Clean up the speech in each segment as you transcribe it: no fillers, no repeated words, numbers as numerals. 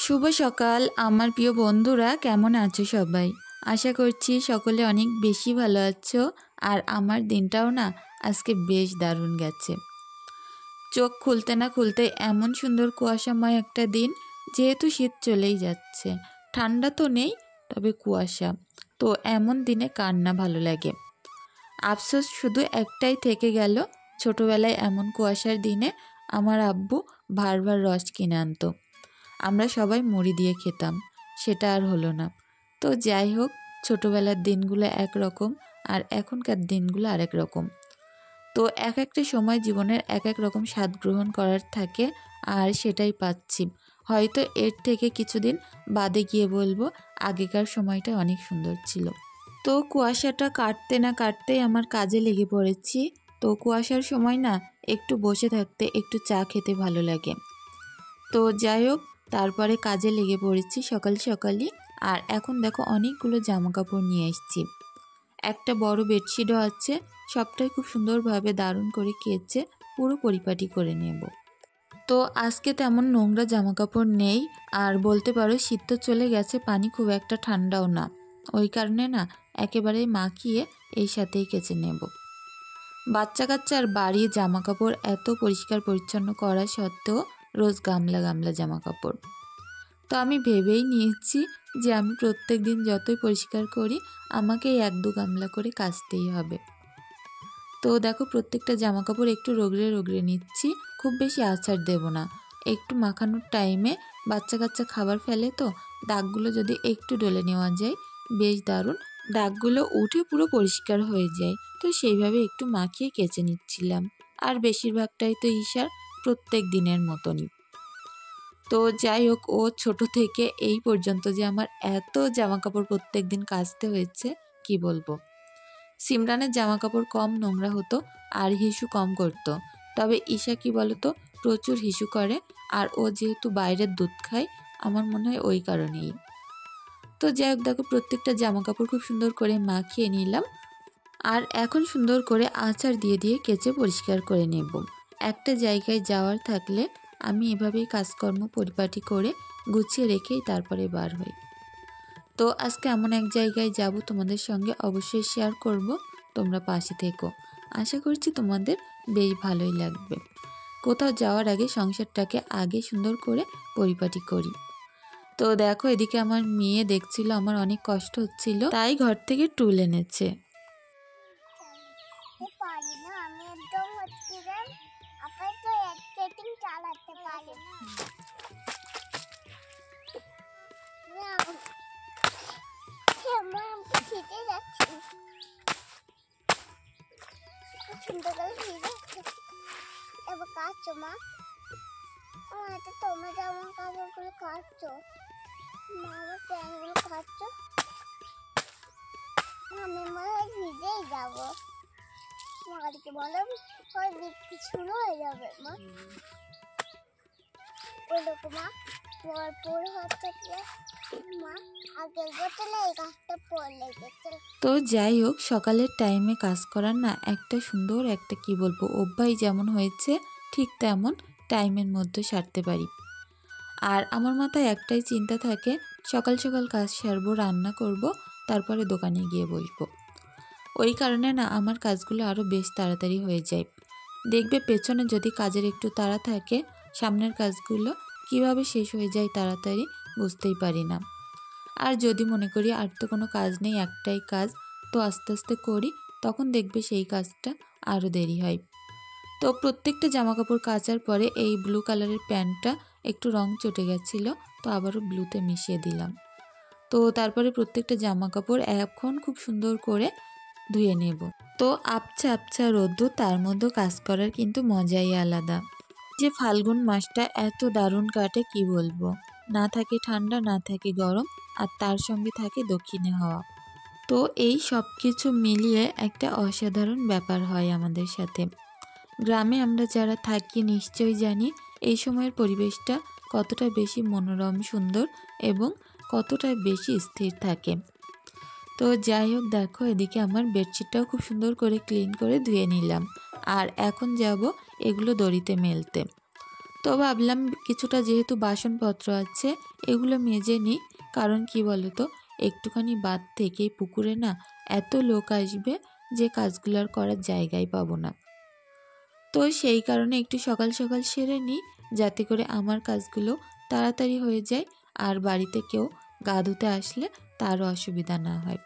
শুভ সকাল আমার প্রিয় বন্ধুরা, কেমন আছো সবাই? আশা করছি সকলে অনেক বেশি ভালো আছো। আর আমার দিনটাও না আজকে বেশ দারুণ গেছে। চোখ খুলতে না খুলতে এমন সুন্দর কুয়াশাময় একটা দিন। যেহেতু শীত চলেই যাচ্ছে, ঠান্ডা তো নেই, তবে কুয়াশা। তো এমন দিনে কার না ভালো লাগে। আফসোস শুধু একটাই থেকে গেল, ছোটবেলায় এমন কুয়াশার দিনে আমার আব্বু ভার রস কিনে আনতো। আমরা সবাই মুড়ি দিয়ে খেতাম, সেটা আর হলো না। তো যাই হোক, ছোটোবেলার দিনগুলো একরকম আর এখনকার দিনগুলো আরেক রকম। তো এক একটা সময় জীবনের এক এক রকম স্বাদ গ্রহণ করার থাকে, আর সেটাই পাচ্ছি। হয়তো এর থেকে কিছুদিন বাদে গিয়ে বলবো আগেকার সময়টা অনেক সুন্দর ছিল। তো কুয়াশাটা কাটতে না কাটতেই আমার কাজে লেগে পড়েছি। তো কুয়াশার সময় না একটু বসে থাকতে, একটু চা খেতে ভালো লাগে। তো যাই হোক, তারপরে কাজে লেগে পড়েছি সকাল সকালই। আর এখন দেখো অনেকগুলো জামা কাপড় নিয়ে এসেছি। একটা বড় বেডশিটও আছে, সবটাই খুব সুন্দরভাবে দারুণ করে কেচে পুরো পরিপাটি করে নেব। তো আজকে তেমন নোংরা জামা কাপড় নেই, আর বলতে পারো শীত তো চলে গেছে, পানি খুব একটা ঠান্ডাও না। ওই কারণে না একেবারেই মাখিয়ে এই সাথেই কেচে নেব। বাচ্চা কাচ্চার বাড়ি জামা কাপড় এত পরিষ্কার পরিচ্ছন্ন করা সত্ত্বেও রোজ গামলা গামলা জামা কাপড়। তো আমি ভেবেই নিয়েছি যে আমি প্রত্যেক দিন যতই পরিষ্কার করি, আমাকে এই 1-2 গামলা করে কাচতেই হবে। তো দেখো প্রত্যেকটা জামা কাপড় একটু রগড়ে রগড়ে নিচ্ছি, খুব বেশি আছাড় দেব না। একটু মাখানোর টাইমে বাচ্চা কাচ্চা খাবার ফেলে, তো দাগগুলো যদি একটু ডলে নেওয়া যায় বেশ দারুণ, দাগগুলো উঠে পুরো পরিষ্কার হয়ে যায়। তো সেইভাবে একটু মাখিয়ে কেচে নিচ্ছিলাম। আর বেশিরভাগটাই তো ঈশার প্রত্যেক দিনের মতনই। তো যাই হোক, ও ছোট থেকে এই পর্যন্ত যে আমার এত জামা কাপড় প্রত্যেক দিন কাচতে হয়েছে কি বলবো। সিমরানের জামা কাপড় কম নোংরা হতো আর হিসু কম করতো, তবে ঈশা কি বলতো প্রচুর হিসু করে। আর ও যেহেতু বাইরের দুধ খায়, আমার মনে হয় ওই কারণেই। তো যাই হোক, দেখো প্রত্যেকটা জামা কাপড় খুব সুন্দর করে মাখিয়ে নিলাম। আর এখন সুন্দর করে আঁচড় দিয়ে দিয়ে কেচে পরিষ্কার করে নেব। একটা জায়গায় যাওয়ার থাকলে আমি এভাবেই কাজকর্ম পরিপাটি করে গুছিয়ে রেখেই তারপরে বার হই। তো আজকে এমন এক জায়গায় যাব, তোমাদের সঙ্গে অবশ্যই শেয়ার করব। তোমরা পাশে থেকো, আশা করছি তোমাদের বেশ ভালোই লাগবে। কোথাও যাওয়ার আগে সংসারটাকে আগে সুন্দর করে পরিপাটি করি। তো দেখো এদিকে আমার মেয়ে দেখছিল আমার অনেক কষ্ট হচ্ছিল, তাই ঘর থেকে টুল এনেছে। এবার কাটছো মা, আমার তো তোমার জামা কাপড়গুলো কাটছো, মা আমার প্যান্টগুলো কাটছো, আমি মনে হয় ভিজেই যাবো। মাকে বলো বৃষ্টি শুরু হয়ে যাবে মা, বলো মা তোমার পুরো হচ্ছে মা আগের বোতলে এই গাছটা পড়ে গেছে। তো যাই হোক, সকালের টাইমে কাজ করার না একটা সুন্দর একটা কি বলবো অভ্যাস যেমন হয়েছে, ঠিক তেমন টাইমের মধ্যে সারতে পারি। আর আমার মাথায় একটাই চিন্তা থাকে, সকাল সকাল কাজ সারবো, রান্না করব, তারপরে দোকানে গিয়ে বসবো। ওই কারণে না আমার কাজগুলো আরও বেশ তাড়াতাড়ি হয়ে যায়। দেখবে পেছনে যদি কাজের একটু তাড়া থাকে, সামনের কাজগুলো কিভাবে শেষ হয়ে যায় তাড়াতাড়ি বুঝতেই পারি না। আর যদি মনে করি আর তো কোনো কাজ নেই, একটাই কাজ, তো আস্তে আস্তে করি, তখন দেখবে সেই কাজটা আরও দেরি হয়। তো প্রত্যেকটা জামা কাপড় কাচার পরে এই ব্লু কালারের প্যান্টটা একটু রং চটে গেছিলো, তো আবারও ব্লুতে মিশিয়ে দিলাম। তো তারপরে প্রত্যেকটা জামা কাপড় এখন খুব সুন্দর করে ধুয়ে নেব। তো আবছা আবছা রোদ্দুর, তার মধ্যে কাজ করার কিন্তু মজাই আলাদা। যে ফাল্গুন মাসটা এত দারুণ কাটে কি বলবো, না থাকে ঠান্ডা না থাকে গরম, আর তার সঙ্গে থাকে দক্ষিণে হাওয়া। তো এই সব কিছু মিলিয়ে একটা অসাধারণ ব্যাপার হয় আমাদের সাথে। গ্রামে আমরা যারা থাকি নিশ্চয়ই জানি এই সময়ের পরিবেশটা কতটা বেশি মনোরম সুন্দর এবং কতটা বেশি স্থির থাকে। তো যাই হোক, দেখো এদিকে আমার বেডশিটটাও খুব সুন্দর করে ক্লিন করে ধুয়ে নিলাম। আর এখন যাব এগুলো দড়িতে মেলতে। তো ভাবলাম কিছুটা যেহেতু বাসনপত্র আছে এগুলো মেজে নিই, কারণ কি বলো তো, একটুখানি বাদ থেকেই পুকুরে না এত লোক আসবে যে কাজগুলো আর করার জায়গাই পাবো না। তো সেই কারণে একটু সকাল সকাল সেরে নিই, যাতে করে আমার কাজগুলো তাড়াতাড়ি হয়ে যায় আর বাড়িতে কেউ গা ধুতে আসলে তারও অসুবিধা না হয়।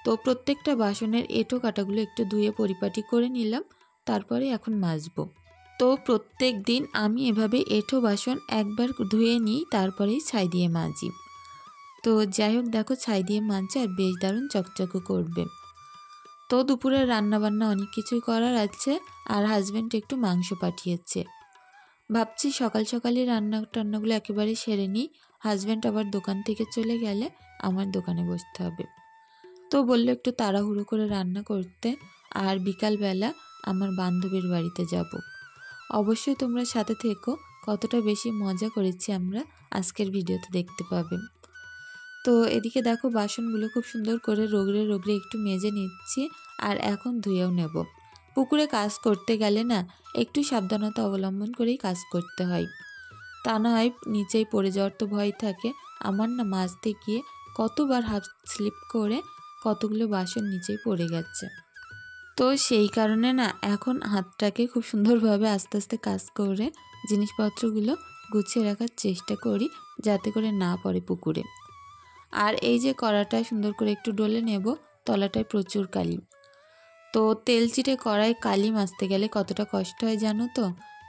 তো প্রত্যেকটা বাসনের এঁটো কাটাগুলো একটু ধুয়ে পরিপাটি করে নিলাম, তারপরে এখন মাজবো। তো প্রত্যেক দিন আমি এভাবে এঁটো বাসন একবার ধুয়ে নিই, তারপরেই ছাই দিয়ে মাজি। তো যাই হোক, দেখো ছাই দিয়ে মাজছে আর বেশ দারুণ চকচকে করবে। তো দুপুরে রান্নাবান্না অনেক কিছুই করার আছে, আর হাজব্যান্ড একটু মাংস পাঠিয়েছে। ভাবছি সকাল সকালই টান্নাগুলো একেবারে সেরে নিই, হাজব্যান্ড আবার দোকান থেকে চলে গেলে আমার দোকানে বসতে হবে। তো বললো একটু তাড়াহুড়ো করে রান্না করতে, আর বিকালবেলা আমার বান্ধবীর বাড়িতে যাব। অবশ্যই তোমরা সাথে থেকো, কতটা বেশি মজা করেছি আমরা আজকের ভিডিওতে দেখতে পাবে। তো এদিকে দেখো বাসনগুলো খুব সুন্দর করে রগড়ে রগড়ে একটু মেজে নিচ্ছি, আর এখন ধুয়েও নেব। পুকুরে কাজ করতে গেলে না একটু সাবধানতা অবলম্বন করেই কাজ করতে হয়, তা না হয় নিচেই পড়ে যাওয়ার তো ভয় থাকে। আমার না মাজতে গিয়ে কতবার হাফ স্লিপ করে কতগুলো বাসন নিচেই পড়ে গেছে। তো সেই কারণে না এখন হাতটাকে খুব সুন্দরভাবে আস্তে আস্তে কাজ করে জিনিসপত্রগুলো গুছিয়ে রাখার চেষ্টা করি, যাতে করে না পড়ে পুকুরে। আর এই যে কড়াটা সুন্দর করে একটু ডলে নেব, তলাটায় প্রচুর কালি। তো তেল চিটে কড়াই কালি মাজতে গেলে কতটা কষ্ট হয় জানো তো?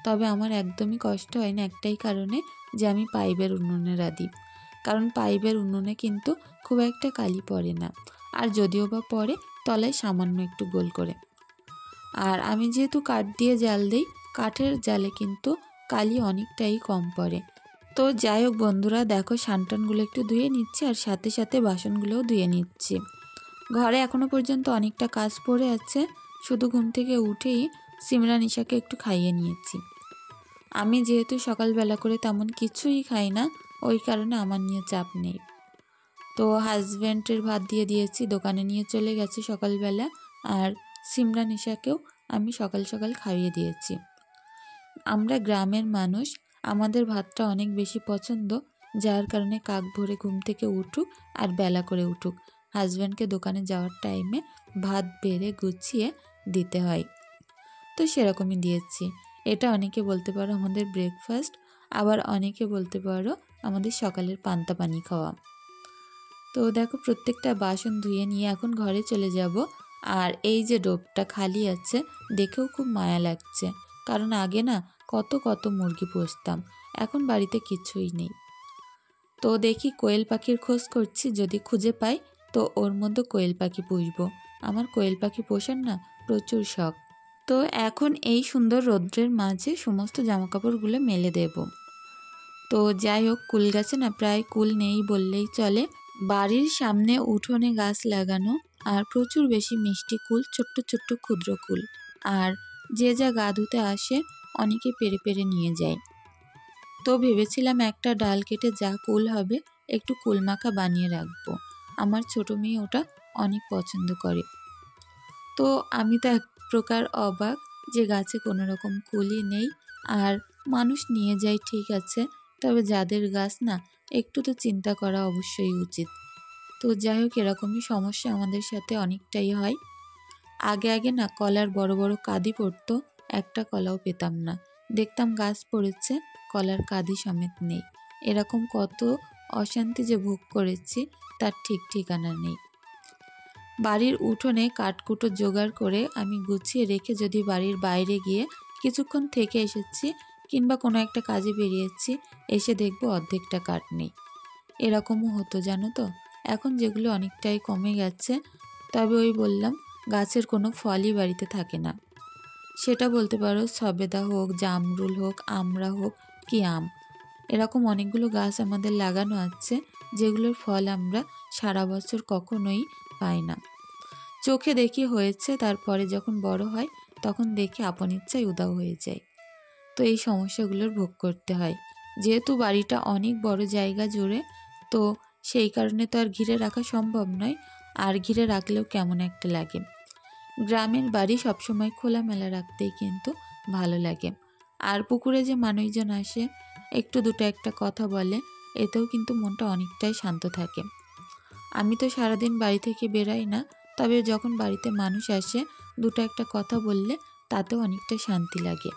তবে আমার একদমই কষ্ট হয় না একটাই কারণে, যে আমি পাইপের উনুনে রাঁধি। কারণ পাইপের উনুনে কিন্তু খুব একটা কালি পড়ে না, আর যদিও বা পড়ে তলায় সামান্য একটু গোল করে। আর আমি যেহেতু কাঠ দিয়ে জাল দিই, কাঠের জালে কিন্তু কালি অনেকটাই কম পড়ে। তো যাই হোক বন্ধুরা, দেখো সানটানগুলো একটু ধুয়ে নিচ্ছি, আর সাথে সাথে বাসনগুলোও ধুয়ে নিচ্ছি। ঘরে এখনও পর্যন্ত অনেকটা কাজ পড়ে আছে, শুধু ঘুম থেকে উঠেই সিমরা নিশাকে একটু খাইয়ে নিয়েছি। আমি যেহেতু সকালবেলা করে তেমন কিছুই খাই না, ওই কারণে আমার নিয়ে চাপ নেই। তো হাজব্যান্ডের ভাত দিয়ে দিয়েছি, দোকানে নিয়ে চলে গেছে সকালবেলা, আর সিমরা নিশাকেও আমি সকাল সকাল খাইয়ে দিয়েছি। আমরা গ্রামের মানুষ, আমাদের ভাতটা অনেক বেশি পছন্দ, যার কারণে কাক ভোরে ঘুম থেকে উঠুক আর বেলা করে উঠুক, হাজব্যান্ডকে দোকানে যাওয়ার টাইমে ভাত বেড়ে গুছিয়ে দিতে হয়। তো সেরকমই দিয়েছি। এটা অনেকে বলতে পারো আমাদের ব্রেকফাস্ট, আবার অনেকে বলতে পারো আমাদের সকালের পান্তা পানি খাওয়া। তো দেখো প্রত্যেকটা বাসন ধুয়ে নিয়ে এখন ঘরে চলে যাব। আর এই যে ডোবটা খালি আছে, দেখেও খুব মায়া লাগছে, কারণ আগে না কত কত মুরগি পুষতাম, এখন বাড়িতে কিছুই নেই। তো দেখি কোয়েল পাখির খোঁজ করছি, যদি খুঁজে পাই তো ওর মধ্যে কোয়েল পাখি পুষবো। আমার কোয়েল পাখি পোষার না প্রচুর শখ। তো এখন এই সুন্দর রৌদ্রের মাঝে সমস্ত জামাকাপড়গুলো মেলে দেব। তো যাই হোক, কুল গাছে না প্রায় কুল নেই বললেই চলে। বাড়ির সামনে উঠোনে গাছ লাগানো, আর প্রচুর বেশি মিষ্টি কুল, ছোট্ট ছোট্ট ক্ষুদ্র কুল। আর যে যা গা ধুতে আসে অনেকে পেরে পেরে নিয়ে যায়। তো ভেবেছিলাম একটা ডাল কেটে যা কুল হবে একটু কুল মাখা বানিয়ে রাখবো, আমার ছোট মেয়ে ওটা অনেক পছন্দ করে। তো আমি তো এক প্রকার অবাক যে গাছে কোনো রকম কুলই নেই, আর মানুষ নিয়ে যায় ঠিক আছে, তবে যাদের গাছ না একটু তো চিন্তা করা অবশ্যই উচিত। তো যাই হোক, এরকমই সমস্যা আমাদের সাথে অনেকটাই হয়। আগে আগে না কলার বড় বড় কাঁদি পড়তো, একটা কলাও পেতাম না, দেখতাম গাছ পড়েছে কলার কাঁদি সমেত নেই। এরকম কত অশান্তি যে ভোগ করেছি তার ঠিক ঠিকানা নেই। বাড়ির উঠোনে কাঠকুটো জোগাড় করে আমি গুছিয়ে রেখে যদি বাড়ির বাইরে গিয়ে কিছুক্ষণ থেকে এসেছি, কিংবা কোনো একটা কাজে বেরিয়েছি, এসে দেখবো অর্ধেকটা কাঠ নেই। এরকমও হতো জানো তো। এখন যেগুলো অনেকটাই কমে গেছে, তবে ওই বললাম গাছের কোনো ফলই বাড়িতে থাকে না। সেটা বলতে পারো সবেদা হোক, জামরুল হোক, আমড়া হোক কি আম, এরকম অনেকগুলো গাছ আমাদের লাগানো আছে, যেগুলোর ফল আমরা সারা বছর কখনোই পাই না। চোখে দেখি হয়েছে, তারপরে যখন বড় হয় তখন দেখে আপন ইচ্ছায় উধাও হয়ে যায়। তো এই সমস্যাগুলোর ভোগ করতে হয়। যেহেতু বাড়িটা অনেক বড় জায়গা জুড়ে, তো সেই কারণে তো আর ঘিরে রাখা সম্ভব নয়, আর ঘিরে রাখলেও কেমন একটা লাগে। গ্রামের বাড়ি সবসময় খোলামেলা রাখতেই কিন্তু ভালো লাগে। আর পুকুরে যে মানুষজন আসে একটু দুটো একটা কথা বলে, এতেও কিন্তু মনটা অনেকটাই শান্ত থাকে। আমি তো সারাদিন বাড়ি থেকে বেরাই না, তবে যখন বাড়িতে মানুষ আসে দুটো একটা কথা বললে তাতেও অনেকটা শান্তি লাগে।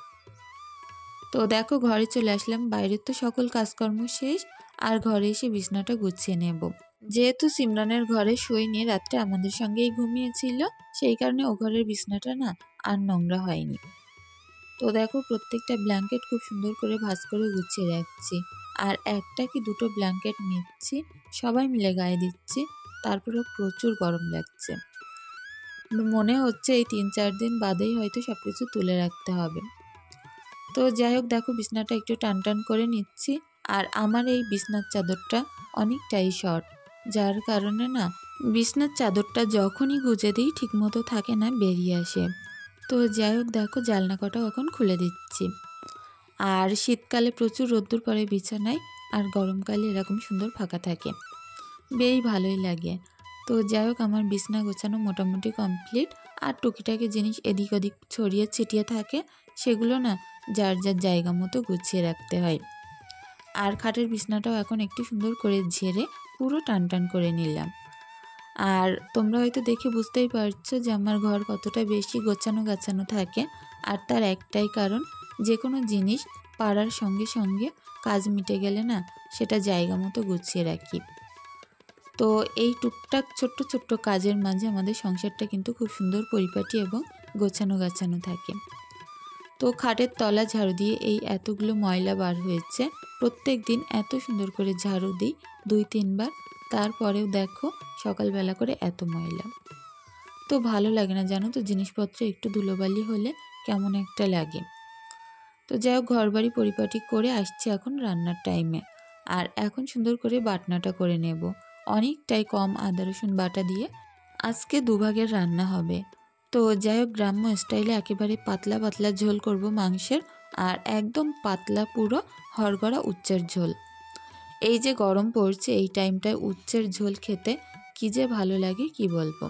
তো দেখো ঘরে চলে আসলাম, বাইরের তো সকল কাজকর্ম শেষ, আর ঘরে এসে বিছনাটা গুছিয়ে নেব। যেহেতু সিমরানের ঘরে শুইনি, রাত্রে আমাদের সঙ্গেই ঘুমিয়েছিল, সেই কারণে ও ঘরের বিছনাটা না আর নোংরা হয়নি। তো দেখো প্রত্যেকটা ব্ল্যাঙ্কেট খুব সুন্দর করে ভাঁজ করে গুছিয়ে রাখছি, আর একটা কি দুটো ব্ল্যাঙ্কেট নিচ্ছি, সবাই মিলে গায়ে দিচ্ছি, তারপরেও প্রচুর গরম লাগছে। মনে হচ্ছে এই 3-4 দিন বাদেই হয়তো সব কিছু তুলে রাখতে হবে। তো যাই হোক দেখো বিছনাটা একটু টান টান করে নিচ্ছি, আর আমার এই বিছনার চাদরটা অনেকটাই শর্ট, যার কারণে না বিছনার চাদরটা যখনই গুজে দিই ঠিকমতো থাকে না, বেরিয়ে আসে। তো যাই হোক দেখো জানলা কটা এখন খুলে দিচ্ছি। আর শীতকালে প্রচুর রোদ্দুর পড়ে বিছানায়, আর গরমকালে এরকম সুন্দর ফাঁকা থাকে, বেশ ভালোই লাগে। তো যাই হোক আমার বিছনা গোছানো মোটামুটি কমপ্লিট, আর টুকিটাকি জিনিস এদিক ওদিক ছড়িয়ে ছিটিয়ে থাকে, সেগুলো না যার যার জায়গা মতো গুছিয়ে রাখতে হয়। আর খাটের বিছনাটাও এখন একটু সুন্দর করে ঝেড়ে পুরো টান টান করে নিলাম। আর তোমরা হয়তো দেখে বুঝতেই পারছো যে আমার ঘর কতটা বেশি গোছানো গাছানো থাকে, আর তার একটাই কারণ, যে কোনো জিনিস পাড়ার সঙ্গে সঙ্গে কাজ মিটে গেলে না সেটা জায়গা মতো গুছিয়ে রাখি। তো এই টুকটাক ছোট্ট ছোট্ট কাজের মাঝে আমাদের সংসারটা কিন্তু খুব সুন্দর পরিপাটি এবং গোছানো গাছানো থাকে। তো খাটের তলা ঝাড়ু দিয়ে এই এতগুলো ময়লা বার হয়েছে, প্রত্যেক দিন এত সুন্দর করে ঝাড়ু দিই 2-3 বার, তারপরেও দেখো সকালবেলা করে এত ময়লা। তো ভালো লাগে না জানো তো, জিনিসপত্র একটু ধুলোবালি হলে কেমন একটা লাগে। তো যাই হোক ঘরবাড়ি পরিপাটি করে আসছে এখন রান্নার টাইমে, আর এখন সুন্দর করে বাটনাটা করে নেব। অনেকটাই কম আদা রসুন বাটা দিয়ে আজকে দুভাগের রান্না হবে। তো যাই হোক গ্রাম্য স্টাইলে একেবারে পাতলা পাতলা ঝোল করব মাংসের, আর একদম পাতলা পুরো হরগড়া উচ্চের ঝোল। এই যে গরম পড়ছে এই টাইমটায় উচ্চের ঝোল খেতে কি যে ভালো লাগে কি বলবো।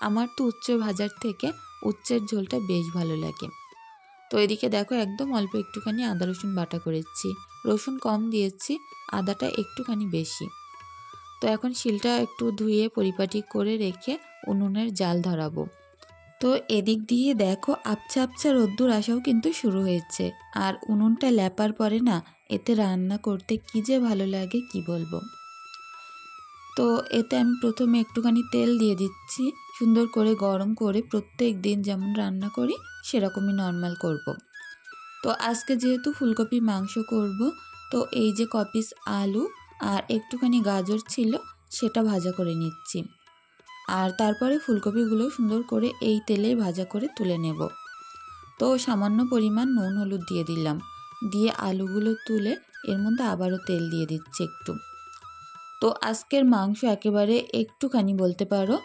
আমার তো উচ্চ ভাজার থেকে উচ্চের ঝোলটা বেশ ভালো লাগে। তো এদিকে দেখো একদম অল্প একটুখানি আদা রসুন বাটা করেছি, রসুন কম দিয়েছি, আদাটা একটুখানি বেশি। তো এখন শিলটা একটু ধুয়ে পরিপাটি করে রেখে উনুনের জাল ধরাবো। তো এদিক দিয়ে দেখো আবছা আবছা রোদ্দুর আসাও কিন্তু শুরু হয়েছে, আর উনুনটা ল্যাপার পরে না এতে রান্না করতে কি যে ভালো লাগে কি বলবো। তো এতে আমি প্রথমে একটুখানি তেল দিয়ে দিচ্ছি, সুন্দর করে গরম করে প্রত্যেক দিন যেমন রান্না করি সেরকমই নর্মাল করব। তো আজকে যেহেতু ফুলকপি মাংস করব, তো এই যে কপিস আলু আর একটুখানি গাজর ছিল সেটা ভাজা করে নিচ্ছি, আর তারপরে ফুলকপিগুলো সুন্দর করে এই তেলে ভাজা করে তুলে নেব। তো সামান্য পরিমাণ নুন হলুদ দিয়ে দিলাম, দিয়ে আলুগুলো তুলে এর মধ্যে আবারও তেল দিয়ে দিচ্ছি একটু। তো আজকের মাংস একেবারে একটুখানি বলতে পারো,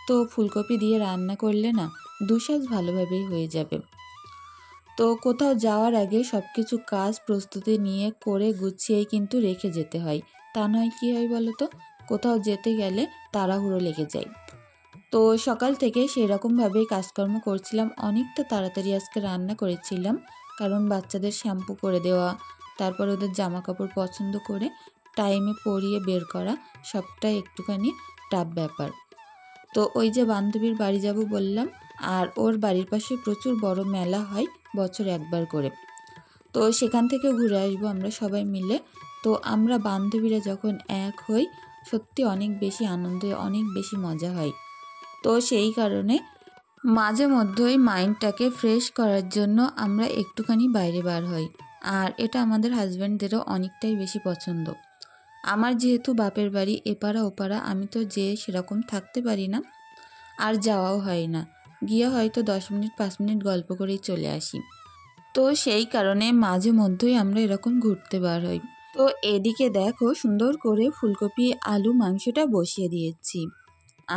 তো ফুলকপি দিয়ে রান্না করলে না দুসাজ ভালোভাবেই হয়ে যাবে। তো কোথাও যাওয়ার আগে সব কিছু কাজ প্রস্তুতি নিয়ে করে গুছিয়েই কিন্তু রেখে যেতে হয়, তা নয় কী হয় বলো তো, কোথাও যেতে গেলে তাড়াহুড়ো লেগে যায়। তো সকাল থেকে সেরকমভাবেই কাজকর্ম করছিলাম, অনেকটা তাড়াতাড়ি আজকে রান্না করেছিলাম, কারণ বাচ্চাদের শ্যাম্পু করে দেওয়া, তারপর ওদের জামা কাপড় পছন্দ করে টাইমে পরিয়ে বের করা, সবটাই একটুখানি টাফ ব্যাপার। তো ওই যে বান্ধবীর বাড়ি যাব বললাম, আর ওর বাড়ির পাশে প্রচুর বড় মেলা হয় বছরে একবার করে, তো সেখান থেকে ঘুরে আসবো আমরা সবাই মিলে। তো আমরা বান্ধবীরা যখন এক হই সত্যি অনেক বেশি আনন্দ, অনেক বেশি মজা হয়। তো সেই কারণে মাঝে মধ্যেই মাইন্ডটাকে ফ্রেশ করার জন্য আমরা একটুখানি বাইরে বার হই, আর এটা আমাদের হাজব্যান্ডদেরও অনেকটাই বেশি পছন্দ। আমার যেহেতু বাপের বাড়ি এপাড়া ওপাড়া, আমি তো যেয়ে সেরকম থাকতে পারি না, আর যাওয়াও হয় না, গিয়ে হয়তো 10 মিনিট 5 মিনিট গল্প করেই চলে আসি। তো সেই কারণে মাঝে মধ্যেই আমরা এরকম ঘুরতে বার হই। তো এদিকে দেখো সুন্দর করে ফুলকপি আলু মাংসটা বসিয়ে দিয়েছি,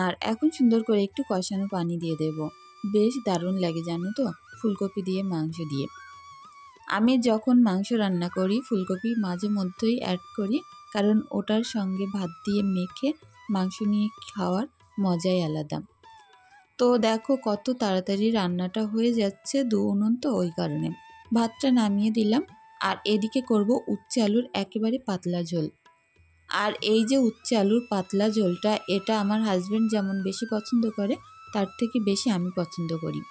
আর এখন সুন্দর করে একটু কষানো পানি দিয়ে দেব। বেশ দারুণ লাগে জানো তো ফুলকপি দিয়ে মাংস দিয়ে। আমি যখন মাংস রান্না করি ফুলকপি মাঝে মধ্যেই অ্যাড করি, কারণ ওটার সঙ্গে ভাত দিয়ে মেখে মাংস নিয়ে খাওয়ার মজাই আলাদা। তো দেখো কত তাড়াতাড়ি রান্নাটা হয়ে যাচ্ছে, উনুন তো ওই কারণে। ভাতটা নামিয়ে দিলাম। আর এদিকে করব উচ্ছে আলুর একেবারে পাতলা ঝোল। আর এই যে উচ্ছে আলুর পাতলা ঝোলটা, এটা আমার হাজব্যান্ড যেমন বেশি পছন্দ করে, তার থেকে বেশি আমি পছন্দ করি।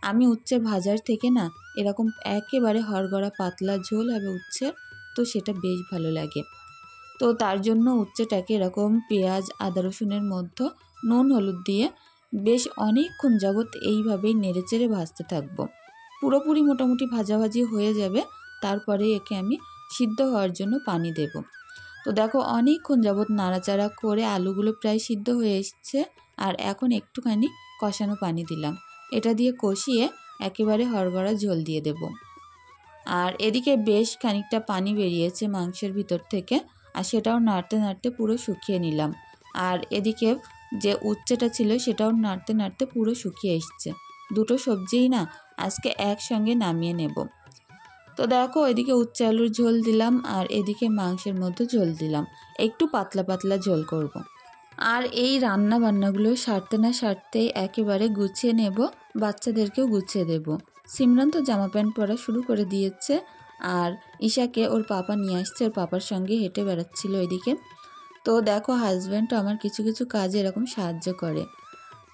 আমি উচ্ছে ভাজার থেকে না এরকম একেবারে হরগড়া পাতলা ঝোল হবে উচ্ছের, তো সেটা বেশ ভালো লাগে। তো তার জন্য উচ্ছেটাকে এরকম পেঁয়াজ আদা রসুনের মধ্যে নুন হলুদ দিয়ে বেশ অনেকক্ষণ যাবৎ এইভাবেই নেড়েচেড়ে ভাজতে থাকবো। পুরোপুরি মোটামুটি ভাজাভাজি হয়ে যাবে, তারপরে একে আমি সিদ্ধ হওয়ার জন্য পানি দেব। তো দেখো অনেকক্ষণ যাবৎ নাড়াচাড়া করে আলুগুলো প্রায় সিদ্ধ হয়ে এসছে। আর এখন একটুখানি কষানো পানি দিলাম, এটা দিয়ে কষিয়ে একেবারে হরগড়া ঝোল দিয়ে দেব। আর এদিকে বেশ খানিকটা পানি বেরিয়েছে মাংসের ভিতর থেকে, আর সেটাও নাড়তে নাড়তে পুরো শুকিয়ে নিলাম। আর এদিকে যে উচ্ছেটা ছিল সেটাও নাড়তে নাড়তে পুরো শুকিয়ে এসছে। দুটো সবজিই না আজকে একসঙ্গে নামিয়ে নেব। তো দেখো এদিকে উচ্ছে আলুর ঝোল দিলাম, আর এদিকে মাংসের মধ্যে ঝোল দিলাম, একটু পাতলা পাতলা ঝোল করব। আর এই রান্না বান্নাগুলো সারতে না সারতেই একেবারে গুছিয়ে নেব, বাচ্চাদেরকেও গুছিয়ে দেব। সিমরান তো জামা প্যান্ট পরা শুরু করে দিয়েছে, আর ঈশাকে ওর পাপা নিয়ে আসছে, ওর পাপার সঙ্গে হেঁটে বেড়াচ্ছিল এদিকে। তো দেখো হাজব্যান্ডও আমার কিছু কিছু কাজে এরকম সাহায্য করে।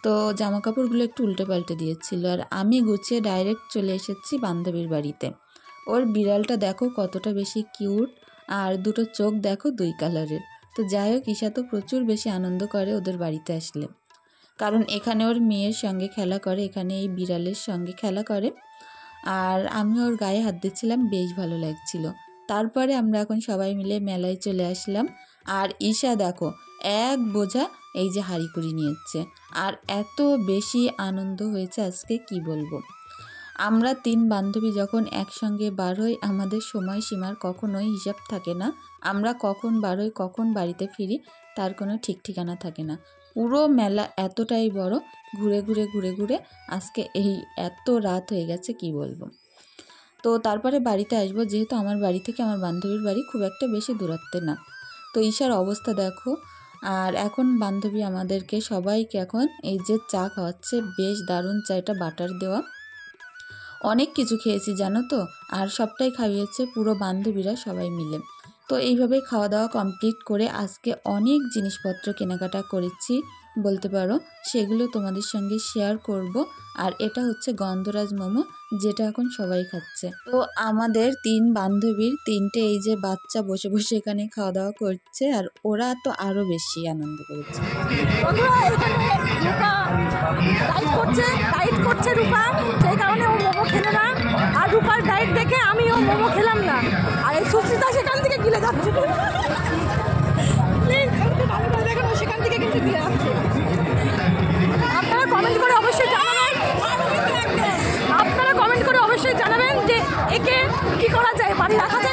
তো জামা কাপড়গুলো একটু উল্টে পাল্টে দিয়েছিল, আর আমি গুছিয়ে ডাইরেক্ট চলে এসেছি বান্ধবীর বাড়িতে। ওর বিড়ালটা দেখো কতটা বেশি কিউট, আর দুটো চোখ দেখো 2 কালারের। তো যাই হোক, ঈশা তো প্রচুর বেশি আনন্দ করে ওদের বাড়িতে আসলে, কারণ এখানে ওর মেয়ের সঙ্গে খেলা করে, এখানে এই বিড়ালের সঙ্গে খেলা করে। আর আমি ওর গায়ে হাত দিচ্ছিলাম, বেশ ভালো লাগছিল। তারপরে আমরা এখন সবাই মিলে মেলায় চলে আসলাম। আর ঈশা দেখো এক বোঝা এই যে হাঁড়িকুড়ি নিয়েছে, আর এত বেশি আনন্দ হয়েছে আজকে কি বলবো। আমরা 3 বান্ধবী যখন একসঙ্গে বার হই, আমাদের সময়সীমার কখনোই হিসাব থাকে না। আমরা কখন বার হই কখন বাড়িতে ফিরি তার কোনো ঠিক ঠিকানা থাকে না। পুরো মেলা এতটাই বড়, ঘুরে ঘুরে ঘুরে ঘুরে আজকে এই এত রাত হয়ে গেছে কি বলবো। তো তারপরে বাড়িতে আসবো, যেহেতু আমার বাড়ি থেকে আমার বান্ধবীর বাড়ি খুব একটা বেশি দূরত্বে না। তো ঈশার অবস্থা দেখো। আর এখন বান্ধবী আমাদেরকে সবাইকে এখন এই যে চা খাওয়াচ্ছে, বেশ দারুণ চা, এটা বাটার দেওয়া। অনেক কিছু খেয়েছি জানো তো, আর সবটাই খাইয়েছে পুরো বান্ধবীরা সবাই মিলে। তো এইভাবে খাওয়া দাওয়া কমপ্লিট করে আজকে অনেক জিনিসপত্র কেনাকাটা করেছি বলতে পারো, সেগুলো তোমাদের সঙ্গে শেয়ার করব। আর এটা হচ্ছে গন্ধরাজ মোমো, যেটা এখন সবাই খাচ্ছে। তো আমাদের 3 বান্ধবীর 3টে এই যে বাচ্চা বসে বসে এখানে খাওয়া দাওয়া করছে, আর ওরা তো আরও বেশি আনন্দ করেছে। ডায়েট করছে রূপা, সেই কারণে ও মোমো খেলো না। আর রূপার ডায়েট দেখে আমিও মোমো খেলাম না। আর এই সুস্মিতা সেখান থেকে গিলে যাচ্ছে, সেখান থেকে কিন্তু গিলে যাচ্ছে। আপনারা কমেন্ট করে অবশ্যই জানাবেন, যে একে কি করা যায়, বাড়ি রাখা যায়